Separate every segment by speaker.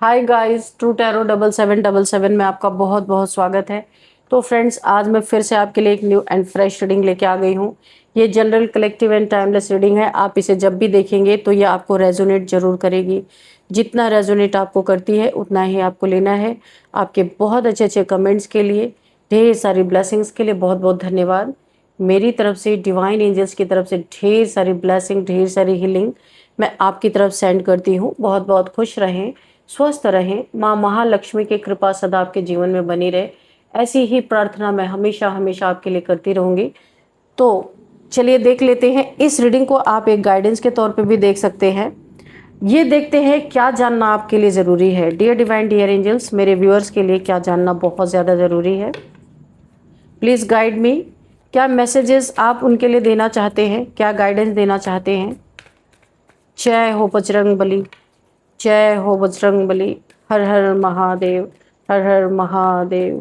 Speaker 1: Hi guys, true tarot 7777 में आपका बहुत बहुत स्वागत है। तो फ्रेंड्स, आज मैं फिर से आपके लिए एक न्यू एंड फ्रेश रीडिंग लेके आ गई हूँ। ये general, collective and timeless reading है। आप इसे जब भी देखेंगे तो ये आपको रेजोनेट जरूर करेगी। जितना रेजोनेट आपको करती है उतना ही आपको लेना है। आपके बहुत अच्छे अच्छे कमेंट्स के लिए, ढेर सारी ब्लेसिंग्स के लिए बहुत बहुत धन्यवाद। मेरी तरफ से, डिवाइन एंजल्स की तरफ से ढेर सारी ब्लेसिंग, ढेर सारी हीलिंग मैं आपकी तरफ सेंड करती हूँ। बहुत बहुत खुश रहें, स्वस्थ रहें, माँ महालक्ष्मी की कृपा सदा आपके जीवन में बनी रहे, ऐसी ही प्रार्थना मैं हमेशा हमेशा आपके लिए करती रहूंगी। तो चलिए देख लेते हैं। इस रीडिंग को आप एक गाइडेंस के तौर पे भी देख सकते हैं। ये देखते हैं क्या जानना आपके लिए ज़रूरी है। डियर डिवाइन, डियर एंजल्स, मेरे व्यूअर्स के लिए क्या जानना बहुत ज़्यादा ज़रूरी है। प्लीज़ गाइड मी। क्या मैसेजेस आप उनके लिए देना चाहते हैं, क्या गाइडेंस देना चाहते हैं। जय हो बजरंग बली, जय हो बजरंग बली। हर हर महादेव, हर हर Mahadev.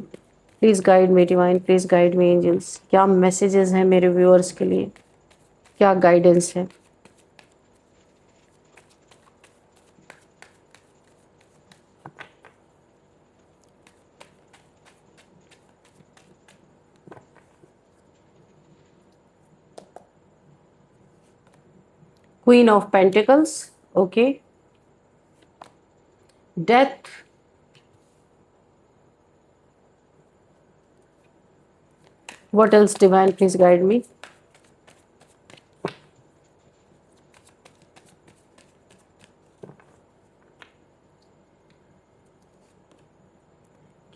Speaker 1: Please guide me divine, please guide me angels. क्या मैसेजेस हैं मेरे व्यूअर्स के लिए, क्या गाइडेंस है। Queen of pentacles, okay. Death, what else divine, please guide me.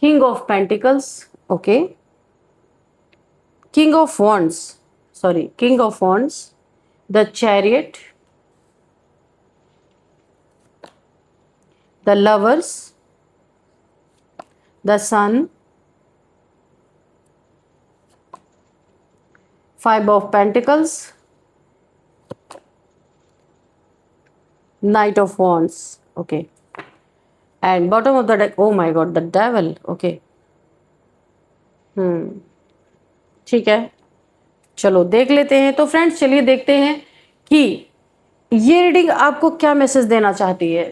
Speaker 1: King of pentacles, okay. King of wands, sorry, king of wands, the chariot, the lovers, the sun, five of pentacles, knight of wands, okay. And bottom of the deck, oh my God, the devil, okay. ठीक है, चलो देख लेते हैं। तो friends, चलिए देखते हैं कि ये रीडिंग आपको क्या मैसेज देना चाहती है।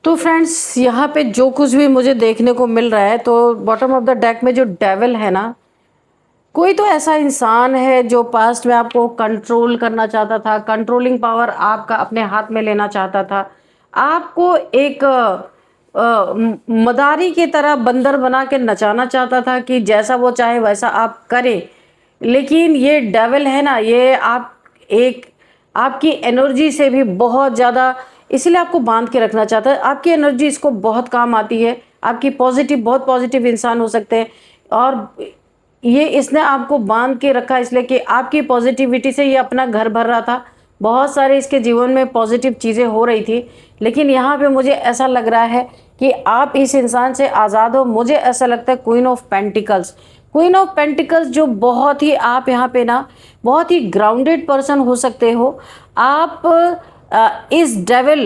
Speaker 1: तो फ्रेंड्स, यहाँ पे जो कुछ भी मुझे देखने को मिल रहा है, तो बॉटम ऑफ द डेक में जो डेविल है ना, कोई तो ऐसा इंसान है जो पास्ट में आपको कंट्रोल करना चाहता था, कंट्रोलिंग पावर आपका अपने हाथ में लेना चाहता था, आपको एक मदारी की तरह बंदर बना के नचाना चाहता था कि जैसा वो चाहे वैसा आप करें। लेकिन ये डेविल है ना, ये आप एक आपकी एनर्जी से भी बहुत ज़्यादा इसलिए आपको बांध के रखना चाहता है। आपकी एनर्जी इसको बहुत काम आती है, आपकी पॉजिटिव, बहुत पॉजिटिव इंसान हो सकते हैं, और ये इसने आपको बांध के रखा इसलिए कि आपकी पॉजिटिविटी से ये अपना घर भर रहा था। बहुत सारे इसके जीवन में पॉजिटिव चीज़ें हो रही थी, लेकिन यहाँ पे मुझे ऐसा लग रहा है कि आप इस इंसान से आज़ाद हो। मुझे ऐसा लगता है queen of pentacles, queen of pentacles जो बहुत ही, आप यहाँ पे ना बहुत ही ग्राउंडेड पर्सन हो सकते हो। आप इस डेविल,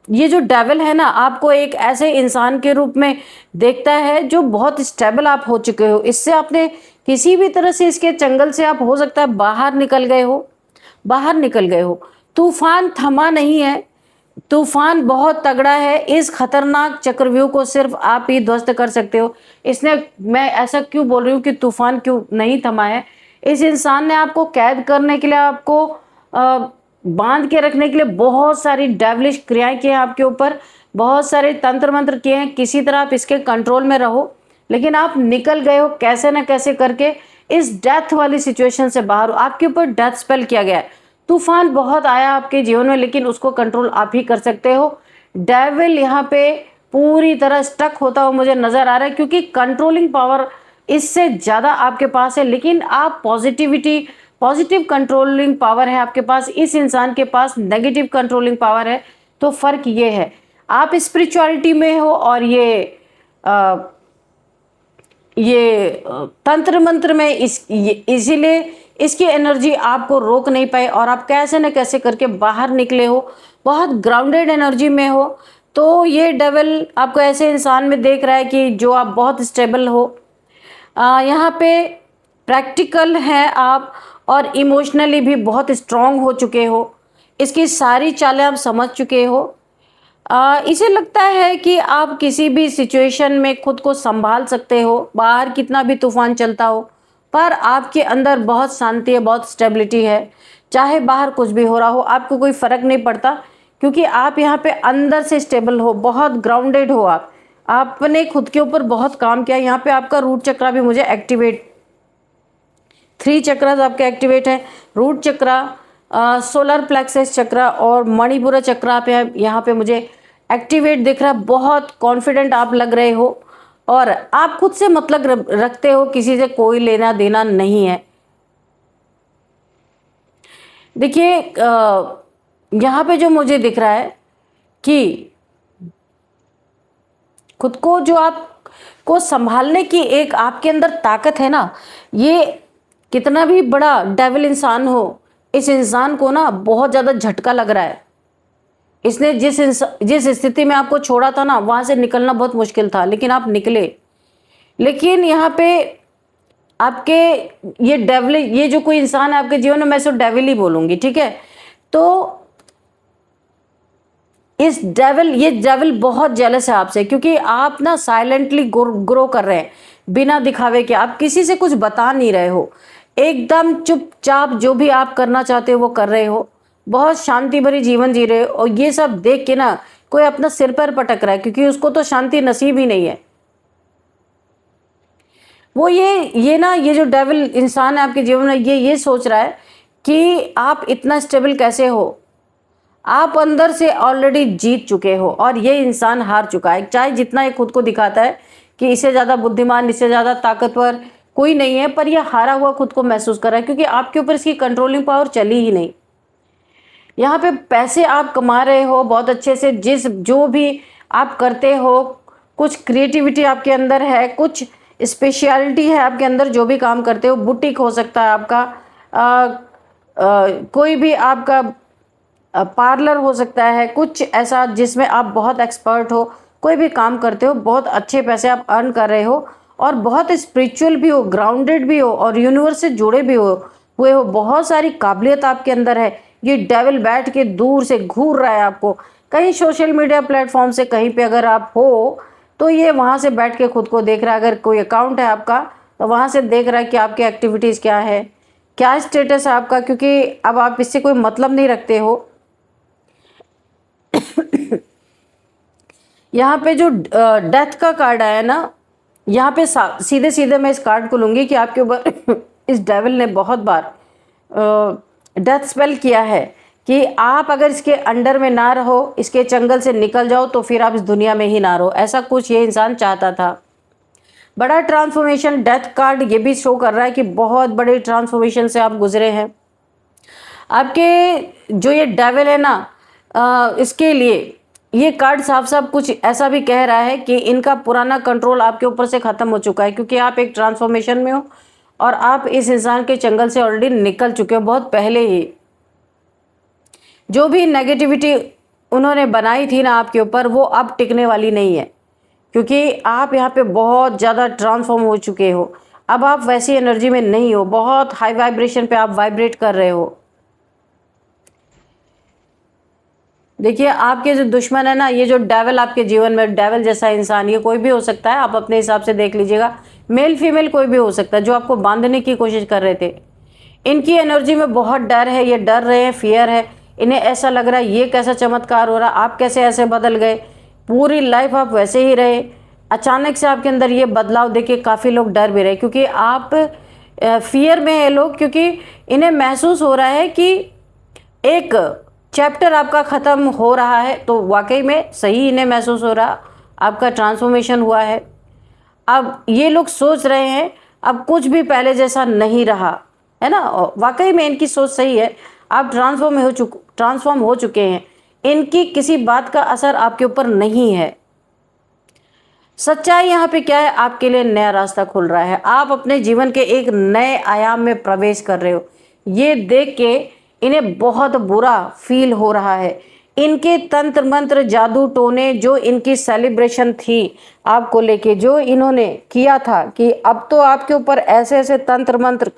Speaker 1: ये जो डेविल है ना, आपको एक ऐसे इंसान के रूप में देखता है जो बहुत स्टेबल आप हो चुके हो। इससे आपने किसी भी तरह से, इसके चंगल से आप हो सकता है बाहर निकल गए हो, बाहर निकल गए हो। तूफान थमा नहीं है, तूफान बहुत तगड़ा है। इस खतरनाक चक्रव्यूह को सिर्फ आप ही ध्वस्त कर सकते हो। इसने, मैं ऐसा क्यों बोल रही हूँ कि तूफान क्यों नहीं थमा है, इस इंसान ने आपको कैद करने के लिए, आपको बांध के रखने के लिए बहुत सारी डेविलिश क्रियाएं की हैं आपके ऊपर, बहुत सारे तंत्र मंत्र किए हैं। किसी तरह आप इसके कंट्रोल में रहो, लेकिन आप निकल गए हो कैसे ना कैसे करके इस डेथ वाली सिचुएशन से बाहर हो। आपके ऊपर डेथ स्पेल किया गया है। तूफान बहुत आया आपके जीवन में, लेकिन उसको कंट्रोल आप ही कर सकते हो। डेविल यहाँ पे पूरी तरह स्टक होता हुआ मुझे नजर आ रहा है, क्योंकि कंट्रोलिंग पावर इससे ज़्यादा आपके पास है, लेकिन आप पॉजिटिविटी, पॉजिटिव कंट्रोलिंग पावर है आपके पास, इस इंसान के पास नेगेटिव कंट्रोलिंग पावर है। तो फर्क ये है, आप स्पिरिचुअलिटी में हो और तंत्र मंत्र में इसीलिए इसकी एनर्जी आपको रोक नहीं पाई, और आप कैसे न कैसे करके बाहर निकले हो, बहुत ग्राउंडेड एनर्जी में हो। तो ये डेविल आपको ऐसे इंसान में देख रहा है कि जो आप बहुत स्टेबल हो। यहाँ पे प्रैक्टिकल हैं आप और इमोशनली भी बहुत स्ट्रांग हो चुके हो। इसकी सारी चालें आप समझ चुके हो। इसे लगता है कि आप किसी भी सिचुएशन में खुद को संभाल सकते हो, बाहर कितना भी तूफान चलता हो, पर आपके अंदर बहुत शांति है, बहुत स्टेबिलिटी है। चाहे बाहर कुछ भी हो रहा हो, आपको कोई फ़र्क नहीं पड़ता, क्योंकि आप यहाँ पे अंदर से स्टेबल हो, बहुत ग्राउंडेड हो आप। आपने खुद के ऊपर बहुत काम किया। यहाँ पे आपका रूट चक्रा भी मुझे एक्टिवेट, 3 चक्रास आपके एक्टिवेट हैं। रूट चक्रा, सोलर प्लेक्सस चक्रा और मणिपुरा चक्रा पे यहाँ पे मुझे एक्टिवेट दिख रहा है। बहुत कॉन्फिडेंट आप लग रहे हो और आप खुद से मतलब रखते हो, किसी से कोई लेना देना नहीं है। देखिए यहाँ पे जो मुझे दिख रहा है कि खुद को जो आप को संभालने की एक आपके अंदर ताकत है ना, ये कितना भी बड़ा डेविल इंसान हो, इस इंसान को ना बहुत ज़्यादा झटका लग रहा है। इसने जिस स्थिति में आपको छोड़ा था ना, वहाँ से निकलना बहुत मुश्किल था, लेकिन आप निकले। लेकिन यहाँ पे आपके ये डेविल, ये जो कोई इंसान है आपके जीवन में, मैं इसको डेविल ही बोलूँगी, ठीक है। तो ये डेविल बहुत जेलस है आपसे, क्योंकि आप ना साइलेंटली ग्रो कर रहे हैं बिना दिखावे के। आप किसी से कुछ बता नहीं रहे हो, एकदम चुपचाप जो भी आप करना चाहते हो वो कर रहे हो, बहुत शांति भरी जीवन जी रहे हो। और ये सब देख के ना कोई अपना सिर पर पटक रहा है, क्योंकि उसको तो शांति नसीब ही नहीं है। वो ये जो डेविल इंसान है आपके जीवन में, ये सोच रहा है कि आप इतना स्टेबल कैसे हो। आप अंदर से ऑलरेडी जीत चुके हो और ये इंसान हार चुका है। चाहे जितना ये खुद को दिखाता है कि इससे ज़्यादा बुद्धिमान, इससे ज़्यादा ताकतवर कोई नहीं है, पर यह हारा हुआ खुद को महसूस कर रहा है, क्योंकि आपके ऊपर इसकी कंट्रोलिंग पावर चली ही नहीं। यहाँ पे पैसे आप कमा रहे हो बहुत अच्छे से, जो भी आप करते हो, कुछ क्रिएटिविटी आपके अंदर है, कुछ स्पेशलिटी है आपके अंदर, जो भी काम करते हो। बुटीक हो सकता है आपका, कोई भी आपका पार्लर हो सकता है, कुछ ऐसा जिसमें आप बहुत एक्सपर्ट हो, कोई भी काम करते हो, बहुत अच्छे पैसे आप अर्न कर रहे हो और बहुत स्पिरिचुअल भी हो, ग्राउंडेड भी हो और यूनिवर्स से जुड़े भी हुए हो। बहुत सारी काबिलियत आपके अंदर है। ये डेविल बैठ के दूर से घूर रहा है आपको, कहीं सोशल मीडिया प्लेटफॉर्म से कहीं पे अगर आप हो तो ये वहाँ से बैठ के खुद को देख रहा है। अगर कोई अकाउंट है आपका तो वहाँ से देख रहा है कि आपकी एक्टिविटीज़ क्या है, क्या स्टेटस है आपका, क्योंकि अब आप इससे कोई मतलब नहीं रखते हो। यहाँ पे जो डेथ का कार्ड आया ना, यहाँ पे सीधे सीधे मैं इस कार्ड को लूँगी कि आपके ऊपर इस डेविल ने बहुत बार डेथ स्पेल किया है कि आप अगर इसके अंडर में ना रहो, इसके चंगल से निकल जाओ, तो फिर आप इस दुनिया में ही ना रहो। ऐसा कुछ ये इंसान चाहता था। बड़ा ट्रांसफॉर्मेशन, डेथ कार्ड ये भी शो कर रहा है कि बहुत बड़े ट्रांसफॉर्मेशन से आप गुजरे हैं। आपके जो ये डेविल है ना, इसके लिए ये कार्ड साफ साफ कुछ ऐसा भी कह रहा है कि इनका पुराना कंट्रोल आपके ऊपर से ख़त्म हो चुका है, क्योंकि आप एक ट्रांसफॉर्मेशन में हो और आप इस इंसान के चंगल से ऑलरेडी निकल चुके हो बहुत पहले ही। जो भी नेगेटिविटी उन्होंने बनाई थी ना आपके ऊपर, वो अब टिकने वाली नहीं है, क्योंकि आप यहाँ पे बहुत ज़्यादा ट्रांसफॉर्म हो चुके हो। अब आप वैसी एनर्जी में नहीं हो, बहुत हाई वाइब्रेशन पे आप वाइब्रेट कर रहे हो। देखिए आपके जो दुश्मन है ना, ये जो डेविल आपके जीवन में, डेविल जैसा इंसान, ये कोई भी हो सकता है, आप अपने हिसाब से देख लीजिएगा, मेल फीमेल कोई भी हो सकता है, जो आपको बांधने की कोशिश कर रहे थे। इनकी एनर्जी में बहुत डर है, ये डर रहे हैं, फियर है। इन्हें ऐसा लग रहा है ये कैसा चमत्कार हो रहा, आप कैसे ऐसे बदल गए, पूरी लाइफ आप वैसे ही रहे, अचानक से आपके अंदर ये बदलाव देखिए। काफ़ी लोग डर भी रहे, क्योंकि आप फियर में है लोग, क्योंकि इन्हें महसूस हो रहा है कि एक चैप्टर आपका ख़त्म हो रहा है। तो वाकई में सही इन्हें महसूस हो रहा, आपका ट्रांसफॉर्मेशन हुआ है। अब ये लोग सोच रहे हैं अब कुछ भी पहले जैसा नहीं रहा है ना। वाकई में इनकी सोच सही है, आप ट्रांसफॉर्म हो चुके हैं। इनकी किसी बात का असर आपके ऊपर नहीं है। सच्चाई यहाँ पे क्या है, आपके लिए नया रास्ता खुल रहा है, आप अपने जीवन के एक नए आयाम में प्रवेश कर रहे हो। ये देख के इन्हें बहुत बुरा फील हो रहा है इनके तंत्र मंत्र जादू टोने, जो इनकी सेलिब्रेशन थी आपको लेके, जो इन्होंने किया था कि अब तो आपके ऊपर ऐसे ऐसे तंत्र मंत्र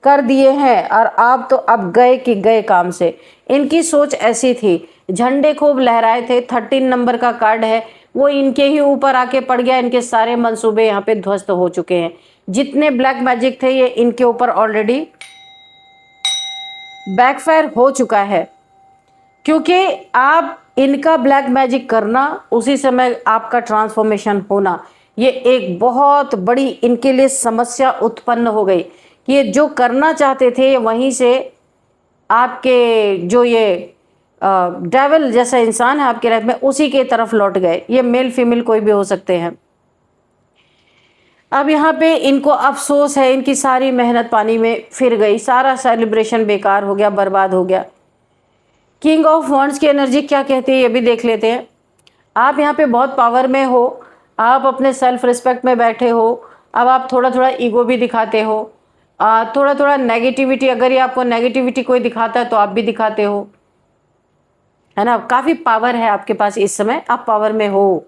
Speaker 1: कर दिए हैं और आप तो अब गए कि गए काम से। इनकी सोच ऐसी थी, झंडे खूब लहराए थे। 13 नंबर का कार्ड है, वो इनके ही ऊपर आके पड़ गया। इनके सारे मंसूबे यहाँ पे ध्वस्त हो चुके हैं। जितने ब्लैक मैजिक थे ये इनके ऊपर ऑलरेडी बैकफायर हो चुका है, क्योंकि आप इनका ब्लैक मैजिक करना, उसी समय आपका ट्रांसफॉर्मेशन होना, ये एक बहुत बड़ी इनके लिए समस्या उत्पन्न हो गई कि ये जो करना चाहते थे वहीं से आपके जो ये डेविल जैसा इंसान है आपके लाइफ में, उसी के तरफ लौट गए। ये मेल फीमेल कोई भी हो सकते हैं। अब यहाँ पे इनको अफसोस है, इनकी सारी मेहनत पानी में फिर गई, सारा सेलिब्रेशन बेकार हो गया, बर्बाद हो गया। किंग ऑफ वॉन्ड्स की एनर्जी क्या कहती है ये भी देख लेते हैं। आप यहाँ पे बहुत पावर में हो, आप अपने सेल्फ रिस्पेक्ट में बैठे हो। अब आप थोड़ा थोड़ा ईगो भी दिखाते हो, थोड़ा थोड़ा नेगेटिविटी, अगर ये आपको नेगेटिविटी कोई दिखाता है तो आप भी दिखाते हो, है ना। काफ़ी पावर है आपके पास इस समय, आप पावर में हो।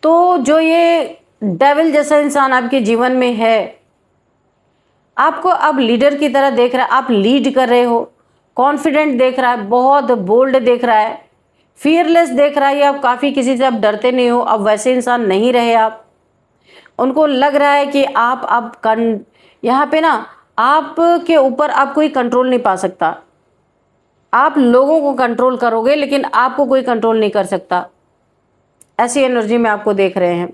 Speaker 1: तो जो ये डेविल जैसा इंसान आपके जीवन में है, आपको अब लीडर की तरह देख रहा है, आप लीड कर रहे हो, कॉन्फिडेंट देख रहा है, बहुत बोल्ड देख रहा है, फियरलेस देख रहा है। आप काफ़ी किसी से अब डरते नहीं हो, अब वैसे इंसान नहीं रहे आप। उनको लग रहा है कि आप अब यहाँ पे ना आपके ऊपर आप कोई कंट्रोल नहीं पा सकता। आप लोगों को कंट्रोल करोगे लेकिन आपको कोई कंट्रोल नहीं कर सकता, ऐसी एनर्जी में आपको देख रहे हैं।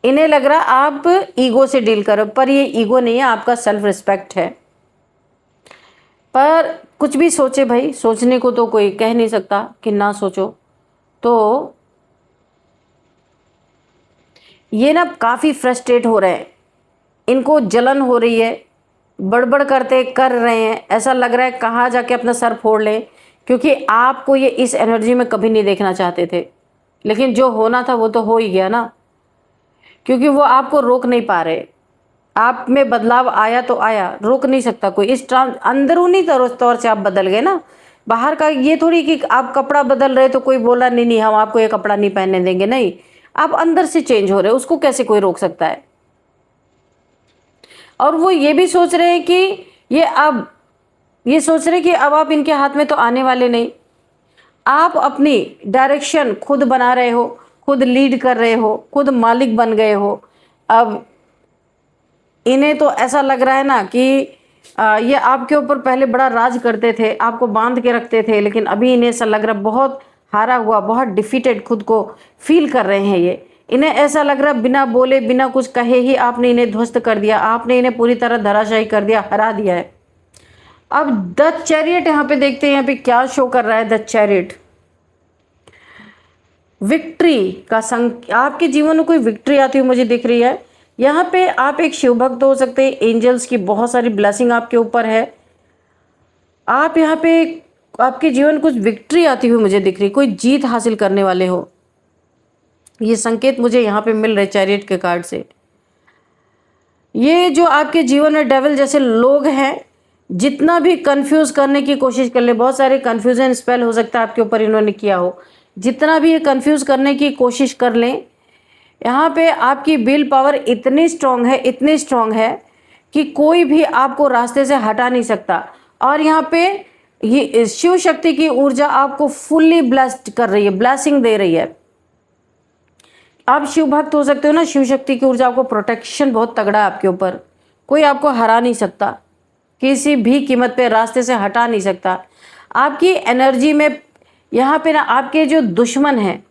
Speaker 1: इन्हें लग रहा आप ईगो से डील करो, पर ये ईगो नहीं है, आपका सेल्फ रिस्पेक्ट है। पर कुछ भी सोचे भाई, सोचने को तो कोई कह नहीं सकता कि ना सोचो। तो ये ना काफ़ी फ्रस्ट्रेट हो रहे हैं, इनको जलन हो रही है, बड़बड़ करते कर रहे हैं, ऐसा लग रहा है कहाँ जाके अपना सर फोड़ लें, क्योंकि आपको ये इस एनर्जी में कभी नहीं देखना चाहते थे। लेकिन जो होना था वो तो हो ही गया ना, क्योंकि वो आपको रोक नहीं पा रहे। आप में बदलाव आया तो आया, रोक नहीं सकता कोई। इस अंदरूनी तौर से आप बदल गए ना, बाहर का ये थोड़ी कि आप कपड़ा बदल रहे तो कोई बोला नहीं नहीं हम आपको ये कपड़ा नहीं पहनने देंगे, नहीं, आप अंदर से चेंज हो रहे हो, उसको कैसे कोई रोक सकता है। और वो ये भी सोच रहे हैं कि ये सोच रहे कि अब आप इनके हाथ में तो आने वाले नहीं, आप अपनी डायरेक्शन खुद बना रहे हो, खुद लीड कर रहे हो, खुद मालिक बन गए हो। अब इन्हें तो ऐसा लग रहा है ना कि ये आपके ऊपर पहले बड़ा राज करते थे, आपको बांध के रखते थे, लेकिन अभी इन्हें ऐसा लग रहा है बहुत हारा हुआ, बहुत डिफीटेड खुद को फील कर रहे हैं। ये इन्हें ऐसा लग रहा है बिना बोले बिना कुछ कहे ही आपने इन्हें ध्वस्त कर दिया, आपने इन्हें पूरी तरह धराशायी कर दिया, हरा दिया है। अब द चैरियट यहाँ पे देखते हैं, यहाँ पे क्या शो कर रहा है। द चैरियट विक्ट्री का आपके जीवन में कोई विक्ट्री आती हुई मुझे दिख रही है। यहाँ पे आप एक शिव भक्त हो सकते हैं, एंजल्स की बहुत सारी ब्लेसिंग आपके ऊपर है। आप यहाँ पे आपके जीवन कुछ विक्ट्री आती हुई मुझे दिख रही, कोई जीत हासिल करने वाले हो, ये संकेत मुझे यहाँ पे मिल रहे चैरियट के कार्ड से। ये जो आपके जीवन में डेविल जैसे लोग हैं, जितना भी कंफ्यूज करने की कोशिश कर ले, बहुत सारे कंफ्यूजन स्पेल हो सकता है आपके ऊपर इन्होंने किया हो, जितना भी ये कंफ्यूज करने की कोशिश कर लें, यहाँ पे आपकी विल पावर इतनी स्ट्रांग है, इतनी स्ट्रांग है कि कोई भी आपको रास्ते से हटा नहीं सकता। और यहाँ पे ये शिव शक्ति की ऊर्जा आपको फुल्ली ब्लेस्ड कर रही है, ब्लेसिंग दे रही है। आप शिव भक्त हो सकते हो ना, शिव शक्ति की ऊर्जा आपको प्रोटेक्शन बहुत तगड़ा है आपके ऊपर, कोई आपको हरा नहीं सकता, किसी भी कीमत पे रास्ते से हटा नहीं सकता। आपकी एनर्जी में यहाँ पे ना आपके जो दुश्मन हैं,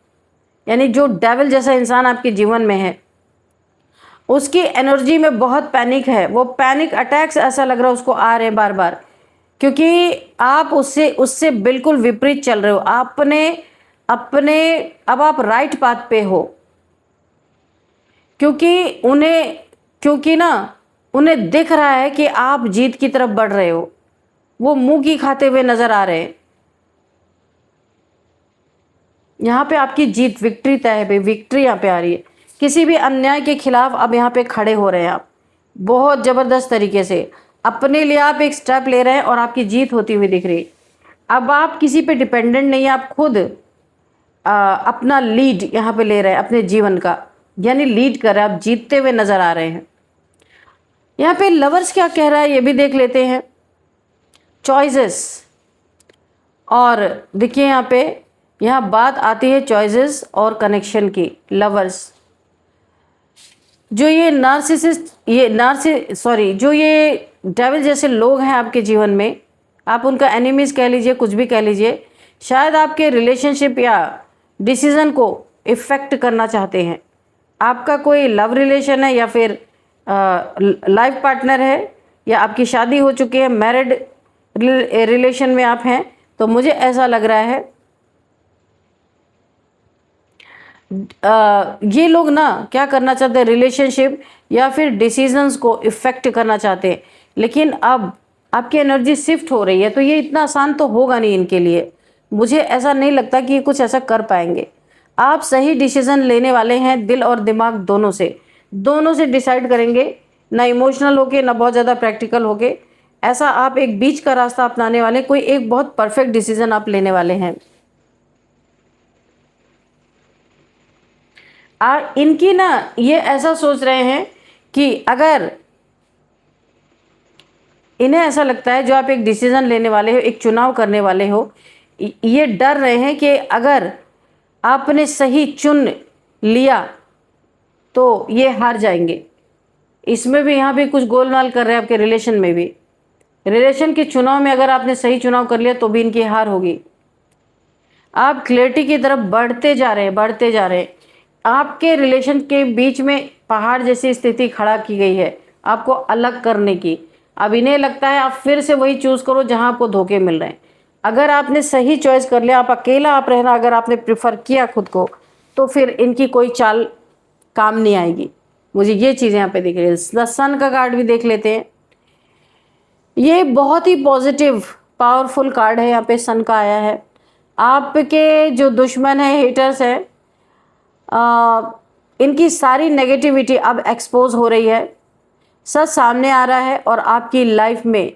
Speaker 1: यानी जो डेविल जैसा इंसान आपके जीवन में है, उसकी एनर्जी में बहुत पैनिक है। वो पैनिक अटैक्स ऐसा लग रहा है उसको आ रहे हैं बार बार, क्योंकि आप उससे बिल्कुल विपरीत चल रहे हो। अब आप राइट पाथ पे हो, क्योंकि ना उन्हें दिख रहा है कि आप जीत की तरफ बढ़ रहे हो, वो मुंह की खाते हुए नजर आ रहे हैं। यहाँ पे आपकी जीत, विक्ट्री तय है भाई, विक्ट्री यहाँ पे आ रही है। किसी भी अन्याय के खिलाफ अब यहाँ पे खड़े हो रहे हैं आप, बहुत ज़बरदस्त तरीके से अपने लिए आप एक स्टेप ले रहे हैं और आपकी जीत होती हुई दिख रही। अब आप किसी पे डिपेंडेंट नहीं है, आप खुद अपना लीड यहाँ पे ले रहे हैं अपने जीवन का, यानी लीड कर रहे हैं, आप जीतते हुए नजर आ रहे हैं। यहाँ पे लवर्स क्या कह रहा है ये भी देख लेते हैं। चॉइसेस, और देखिए यहाँ बात आती है चॉइसेस और कनेक्शन की। लवर्स, जो ये जो ये डेविल जैसे लोग हैं आपके जीवन में, आप उनका एनिमीज कह लीजिए, कुछ भी कह लीजिए, शायद आपके रिलेशनशिप या डिसीजन को इफ़ेक्ट करना चाहते हैं। आपका कोई लव रिलेशन है या फिर लाइफ पार्टनर है, या आपकी शादी हो चुकी है, मैरिड रिलेशन में आप हैं, तो मुझे ऐसा लग रहा है ये लोग ना क्या करना चाहते हैं, रिलेशनशिप या फिर डिसीजंस को इफ़ेक्ट करना चाहते हैं। लेकिन अब आपकी एनर्जी शिफ्ट हो रही है, तो ये इतना आसान तो होगा नहीं इनके लिए। मुझे ऐसा नहीं लगता कि ये कुछ ऐसा कर पाएंगे। आप सही डिसीजन लेने वाले हैं, दिल और दिमाग दोनों से डिसाइड करेंगे, ना इमोशनल होके ना बहुत ज़्यादा प्रैक्टिकल होके। ऐसा आप एक बीच का रास्ता अपनाने वाले, कोई एक बहुत परफेक्ट डिसीजन आप लेने वाले हैं। इनकी ना ये ऐसा सोच रहे हैं कि अगर इन्हें ऐसा लगता है, जो आप एक डिसीजन लेने वाले हो, एक चुनाव करने वाले हो, ये डर रहे हैं कि अगर आपने सही चुन लिया तो ये हार जाएंगे। इसमें भी यहाँ भी कुछ गोलमाल कर रहे हैं आपके रिलेशन में भी। रिलेशन के चुनाव में अगर आपने सही चुनाव कर लिया तो भी इनकी हार होगी। आप क्लैरिटी की तरफ बढ़ते जा रहे हैं। आपके रिलेशन के बीच में पहाड़ जैसी स्थिति खड़ा की गई है आपको अलग करने की। अब इन्हें लगता है आप फिर से वही चूज़ करो जहां आपको धोखे मिल रहे हैं। अगर आपने सही चॉइस कर लिया, आप अकेला आप रहना अगर आपने प्रेफर किया खुद को, तो फिर इनकी कोई चाल काम नहीं आएगी। मुझे ये चीज़ यहाँ पे दिख रही है। द सन का कार्ड भी देख लेते हैं। ये बहुत ही पॉजिटिव पावरफुल कार्ड है। यहाँ पे सन का आया है। आपके जो दुश्मन है, हेटर्स है, इनकी सारी नेगेटिविटी अब एक्सपोज हो रही है, सच सामने आ रहा है और आपकी लाइफ में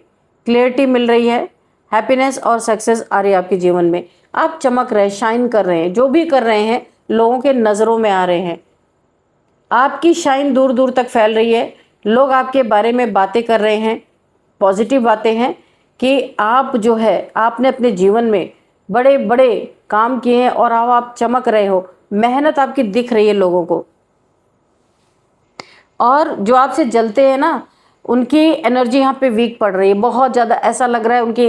Speaker 1: क्लियरिटी मिल रही है, हैप्पीनेस और सक्सेस आ रही है आपके जीवन में। आप चमक रहे, शाइन कर रहे हैं, जो भी कर रहे हैं लोगों के नज़रों में आ रहे हैं। आपकी शाइन दूर दूर तक फैल रही है। लोग आपके बारे में बातें कर रहे हैं, पॉजिटिव बातें हैं कि आप जो है आपने अपने जीवन में बड़े बड़े काम किए हैं और अब आप चमक रहे हो। मेहनत आपकी दिख रही है लोगों को, और जो आपसे जलते हैं ना, उनकी एनर्जी यहाँ पे वीक पड़ रही है बहुत ज़्यादा। ऐसा लग रहा है उनकी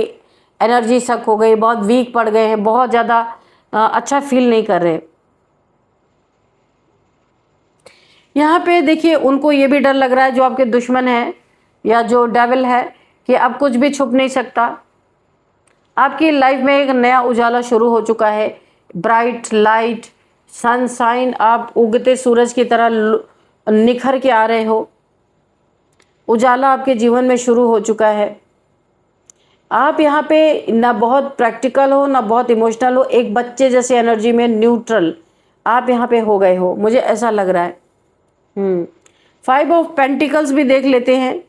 Speaker 1: एनर्जी सक हो गई, बहुत वीक पड़ गए हैं, बहुत ज़्यादा अच्छा फील नहीं कर रहे। यहाँ पे देखिए उनको ये भी डर लग रहा है, जो आपके दुश्मन है या जो डेविल है, कि अब कुछ भी छुप नहीं सकता। आपकी लाइफ में एक नया उजाला शुरू हो चुका है, ब्राइट लाइट, सनशाइन। आप उगते सूरज की तरह निखर के आ रहे हो। उजाला आपके जीवन में शुरू हो चुका है। आप यहाँ पे ना बहुत प्रैक्टिकल हो ना बहुत इमोशनल हो, एक बच्चे जैसे एनर्जी में न्यूट्रल आप यहाँ पे हो गए हो, मुझे ऐसा लग रहा है। 5 ऑफ पेंटिकल्स भी देख लेते हैं।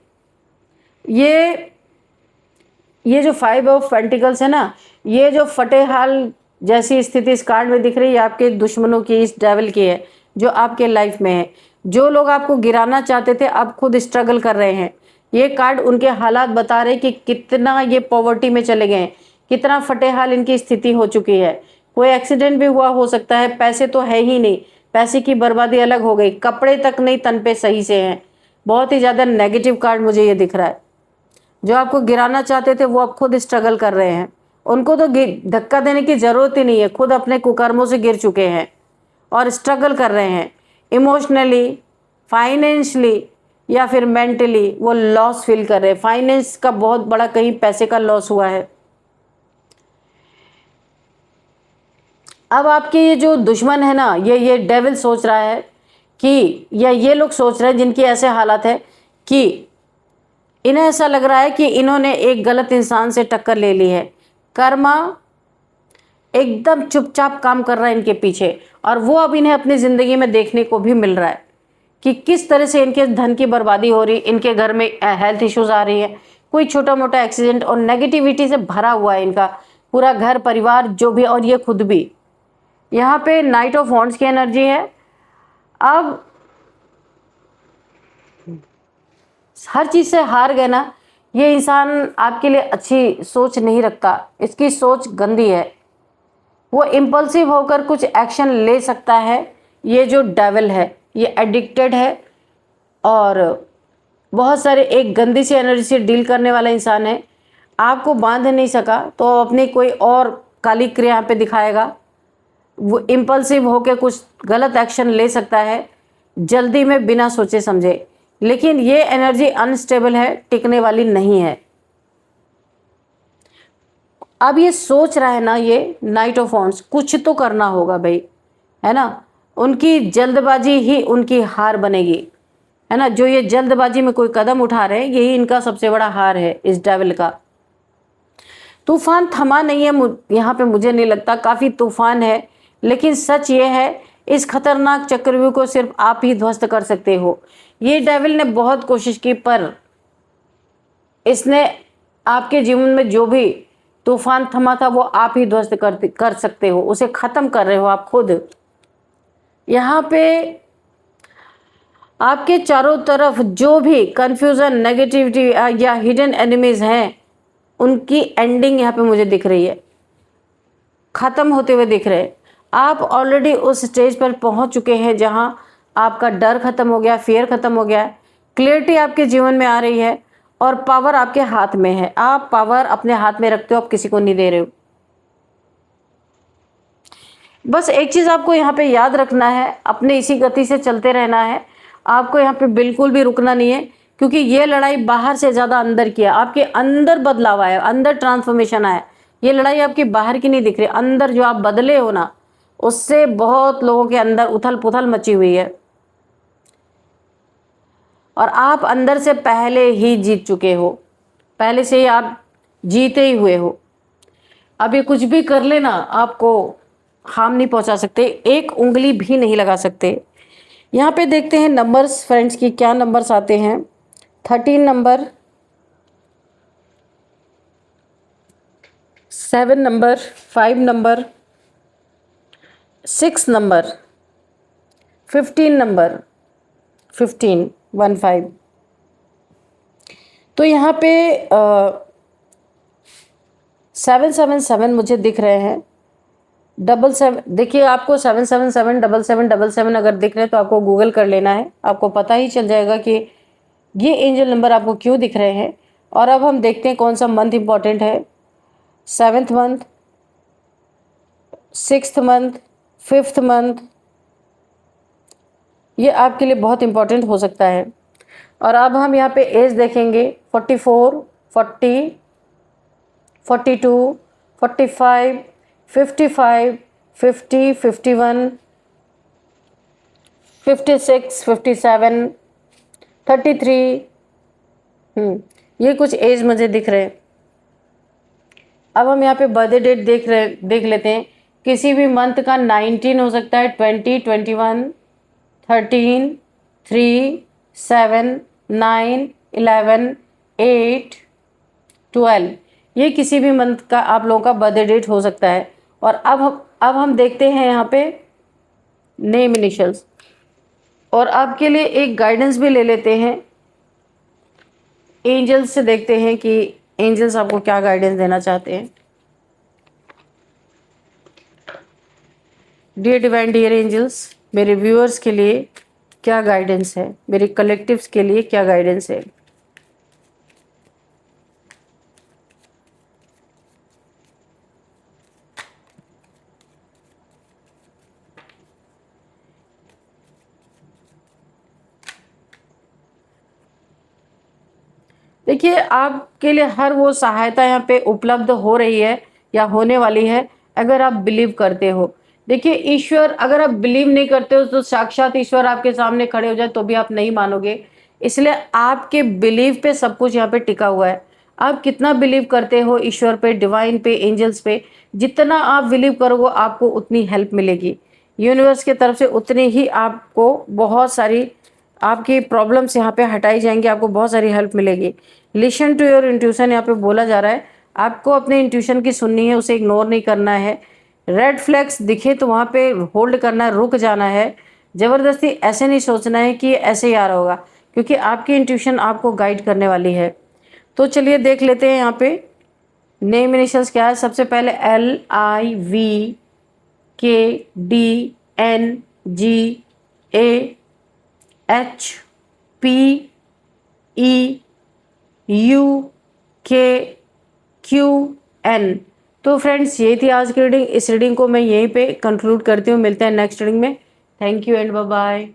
Speaker 1: ये जो 5 ऑफ पेंटिकल्स है ना, ये जो फटे हाल जैसी स्थिति इस कार्ड में दिख रही है, आपके दुश्मनों की, इस डेविल की है जो आपके लाइफ में है। जो लोग आपको गिराना चाहते थे अब खुद स्ट्रगल कर रहे हैं। ये कार्ड उनके हालात बता रहे कि कितना ये पॉवर्टी में चले गए हैं, कितना फटे हाल इनकी स्थिति हो चुकी है। कोई एक्सीडेंट भी हुआ हो सकता है, पैसे तो है ही नहीं, पैसे की बर्बादी अलग हो गई, कपड़े तक नहीं तन पे सही से हैं। बहुत ही ज़्यादा नेगेटिव कार्ड मुझे ये दिख रहा है। जो आपको गिराना चाहते थे वो अब खुद स्ट्रगल कर रहे हैं। उनको तो धक्का देने की ज़रूरत ही नहीं है, खुद अपने कुकर्मों से गिर चुके हैं और स्ट्रगल कर रहे हैं। इमोशनली, फाइनेंशियली या फिर मेंटली वो लॉस फील कर रहे हैं। फाइनेंस का बहुत बड़ा कहीं पैसे का लॉस हुआ है। अब आपके ये जो दुश्मन है ना, ये डेविल सोच रहा है कि, या ये लोग सोच रहे हैं जिनकी ऐसे हालात है कि इन्हें ऐसा लग रहा है कि इन्होंने एक गलत इंसान से टक्कर ले ली है। कर्मा एकदम चुपचाप काम कर रहा है इनके पीछे, और वो अब इन्हें अपनी ज़िंदगी में देखने को भी मिल रहा है कि किस तरह से इनके धन की बर्बादी हो रही, इनके घर में हेल्थ इश्यूज आ रही है, कोई छोटा मोटा एक्सीडेंट और नेगेटिविटी से भरा हुआ है इनका पूरा घर परिवार जो भी, और ये खुद भी। यहाँ पे नाइट ऑफ वॉन्ड्स की एनर्जी है। अब हर चीज़ से हार गए ना, ये इंसान आपके लिए अच्छी सोच नहीं रखता, इसकी सोच गंदी है, वो इम्पल्सिव होकर कुछ एक्शन ले सकता है। ये जो डेविल है ये एडिक्टेड है और बहुत सारे एक गंदी सी एनर्जी से डील करने वाला इंसान है। आपको बांध नहीं सका तो अपनी कोई और काली क्रिया यहाँ पे दिखाएगा। वो इम्पल्सिव होकर कुछ गलत एक्शन ले सकता है जल्दी में बिना सोचे समझे, लेकिन ये एनर्जी अनस्टेबल है, टिकने वाली नहीं है। अब ये सोच रहा है ना, ये नाइट ऑफ वॉन्ड्स, कुछ तो करना होगा भाई, है ना। उनकी जल्दबाजी ही उनकी हार बनेगी, है ना। जो ये जल्दबाजी में कोई कदम उठा रहे हैं यही इनका सबसे बड़ा हार है इस डेविल का। तूफान थमा नहीं है यहाँ पे, मुझे नहीं लगता, काफ़ी तूफान है, लेकिन सच ये है इस खतरनाक चक्रव्यूह को सिर्फ आप ही ध्वस्त कर सकते हो। ये डेविल ने बहुत कोशिश की पर इसने आपके जीवन में जो भी तूफान थमा था वो आप ही ध्वस्त कर सकते हो, उसे ख़त्म कर रहे हो आप खुद। यहाँ पे आपके चारों तरफ जो भी कंफ्यूजन, नेगेटिविटी या हिडन एनिमीज हैं, उनकी एंडिंग यहाँ पे मुझे दिख रही है, ख़त्म होते हुए दिख रहे हैं। आप ऑलरेडी उस स्टेज पर पहुँच चुके हैं जहाँ आपका डर ख़त्म हो गया, फियर ख़त्म हो गया है, क्लियरिटी आपके जीवन में आ रही है और पावर आपके हाथ में है। आप पावर अपने हाथ में रखते हो, आप किसी को नहीं दे रहे हो। बस एक चीज़ आपको यहाँ पे याद रखना है, अपने इसी गति से चलते रहना है, आपको यहाँ पे बिल्कुल भी रुकना नहीं है, क्योंकि ये लड़ाई बाहर से ज़्यादा अंदर की है। आपके अंदर बदलाव आया, अंदर ट्रांसफॉर्मेशन आया। ये लड़ाई आपकी बाहर की नहीं दिख रही, अंदर जो आप बदले हो ना, उससे बहुत लोगों के अंदर उथल पुथल मची हुई है और आप अंदर से पहले ही जीत चुके हो, पहले से ही आप जीते ही हुए हो। अब ये कुछ भी कर लेना, आपको हार्म नहीं पहुंचा सकते, एक उंगली भी नहीं लगा सकते। यहाँ पे देखते हैं नंबर्स फ्रेंड्स की, क्या नंबर्स आते हैं। 13 number, 7 number, 5 number, 6 number, 15 number, 15 तो यहाँ पे 777 मुझे दिख रहे हैं। 77 देखिए, आपको 777 7777 अगर दिख रहे हैं तो आपको गूगल कर लेना है, आपको पता ही चल जाएगा कि ये एंजल नंबर आपको क्यों दिख रहे हैं। और अब हम देखते हैं कौन सा मंथ इम्पॉर्टेंट है। 7th month, 6th month, 5th month, ये आपके लिए बहुत इम्पॉर्टेंट हो सकता है। और अब हम यहाँ पे एज देखेंगे, 44, 40, 42, 45, 55, 50, 51, 56, 57, 33। ये कुछ एज मुझे दिख रहे हैं। अब हम यहाँ पे बर्थडे डेट देख लेते हैं। किसी भी मंथ का 19 हो सकता है, 20, 21, 13, 3, 7, 9, 11, 8, 12, ये किसी भी मंथ का आप लोगों का बर्थडे डेट हो सकता है। और अब हम देखते हैं यहाँ पे नेम इनिशियल्स, और आपके लिए एक गाइडेंस भी ले लेते हैं। एंजल्स से देखते हैं कि एंजल्स आपको क्या गाइडेंस देना चाहते हैं। डियर डिवाइन डियर एंजल्स, मेरे व्यूअर्स के लिए क्या गाइडेंस है, मेरे कलेक्टिव्स के लिए क्या गाइडेंस है। देखिए, आपके लिए हर वो सहायता यहाँ पे उपलब्ध हो रही है या होने वाली है, अगर आप बिलीव करते हो। देखिए, ईश्वर, अगर आप बिलीव नहीं करते हो तो साक्षात ईश्वर आपके सामने खड़े हो जाए तो भी आप नहीं मानोगे। इसलिए आपके बिलीव पे सब कुछ यहाँ पे टिका हुआ है। आप कितना बिलीव करते हो ईश्वर पे, डिवाइन पे, एंजल्स पे, जितना आप बिलीव करोगे आपको उतनी हेल्प मिलेगी यूनिवर्स की तरफ से, उतनी ही आपको बहुत सारी आपकी प्रॉब्लम्स यहाँ पे हटाई जाएंगी, आपको बहुत सारी हेल्प मिलेगी। लिसन टू योर इंट्यूशन यहाँ पे बोला जा रहा है। आपको अपने इंट्यूशन की सुननी है, उसे इग्नोर नहीं करना है। रेड फ्लैग्स दिखे तो वहाँ पे होल्ड करना है, रुक जाना है। ज़बरदस्ती ऐसे नहीं सोचना है कि ऐसे ही आ रहा होगा, क्योंकि आपकी इंट्यूशन आपको गाइड करने वाली है। तो चलिए देख लेते हैं यहाँ पे नेम इनिशियल्स क्या है। सबसे पहले LIVKDNGAHPEUQN। तो फ्रेंड्स यही थी आज की रीडिंग। इस रीडिंग को मैं यहीं पे कंक्लूड करती हूँ। मिलते हैं नेक्स्ट रीडिंग में। Thank you and bye bye.